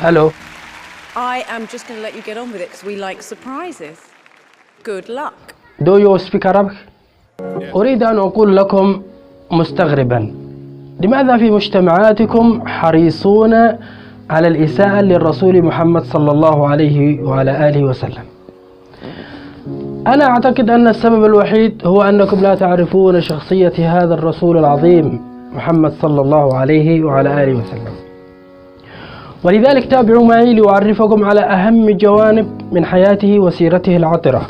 Hello. I am just going to let you get on with it because we like surprises. Good luck. Do you speak Arabic? أريد أن أقول لكم مستغربا، لماذا في مجتمعاتكم حريصون على الإساءة للرسول محمد صلى الله عليه وعلى آله وسلم؟ أنا أعتقد أن السبب الوحيد هو أنكم لا تعرفون شخصية هذا الرسول العظيم محمد صلى الله عليه وعلى آله وسلم، ولذلك تابعوا معي لأعرفكم على أهم جوانب من حياته وسيرته العطرة.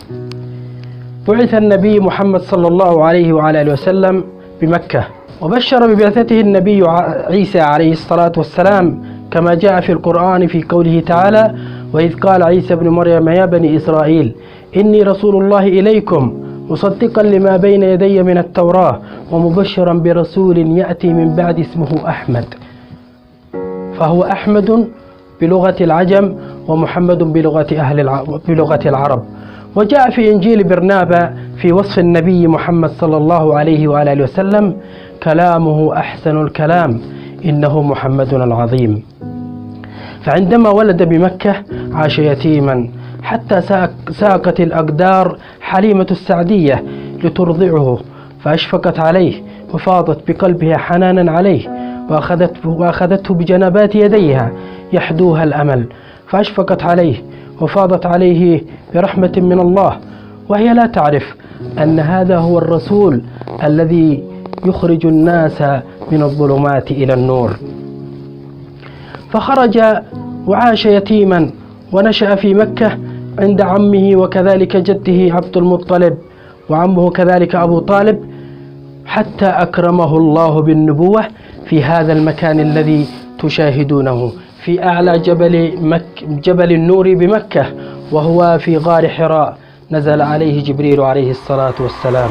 بعث النبي محمد صلى الله عليه وعلى آله وسلم بمكة، وبشر ببعثته النبي عيسى عليه الصلاة والسلام كما جاء في القرآن في قوله تعالى: وإذ قال عيسى ابن مريم يا بني إسرائيل إني رسول الله إليكم مصدقا لما بين يدي من التوراة ومبشرا برسول يأتي من بعد اسمه أحمد. فهو أحمد بلغة العجم ومحمد بلغة العرب. وجاء في إنجيل برنابا في وصف النبي محمد صلى الله عليه وعلى آله وسلم: كلامه أحسن الكلام إنه محمد العظيم. فعندما ولد بمكة عاش يتيما حتى ساقت الأقدار حليمة السعدية لترضعه، فأشفقت عليه وفاضت بقلبها حنانا عليه، وأخذته بجنبات يديها يحدوها الأمل، فأشفقت عليه وفاضت عليه برحمة من الله، وهي لا تعرف أن هذا هو الرسول الذي يخرج الناس من الظلمات إلى النور. فخرج وعاش يتيما ونشأ في مكة عند عمه وكذلك جده عبد المطلب وعمه كذلك أبو طالب، حتى أكرمه الله بالنبوة في هذا المكان الذي تشاهدونه في أعلى جبل النور بمكة، وهو في غار حراء نزل عليه جبريل عليه الصلاة والسلام.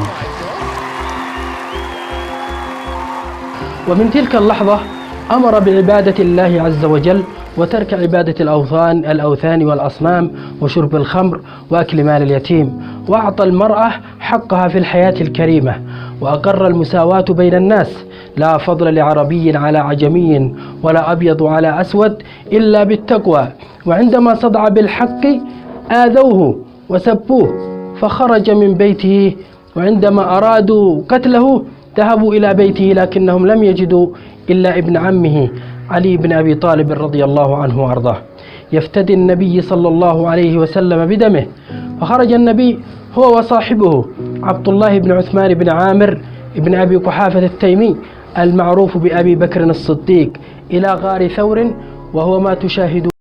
ومن تلك اللحظة أمر بعبادة الله عز وجل وترك عبادة الأوثان والأصنام وشرب الخمر وأكل مال اليتيم، وأعطى المرأة حقها في الحياة الكريمة، وأقر المساواة بين الناس، لا فضل لعربي على عجمي ولا أبيض على أسود إلا بالتقوى. وعندما صدع بالحق آذوه وسبوه فخرج من بيته، وعندما أرادوا قتله ذهبوا إلى بيته لكنهم لم يجدوا إلا ابن عمه علي بن أبي طالب رضي الله عنه وأرضاه يفتدي النبي صلى الله عليه وسلم بدمه. فخرج النبي هو وصاحبه عبد الله بن عثمان بن عامر بن أبي قحافة التيمي المعروف بأبي بكر الصديق إلى غار ثور، وهو ما تشاهدون.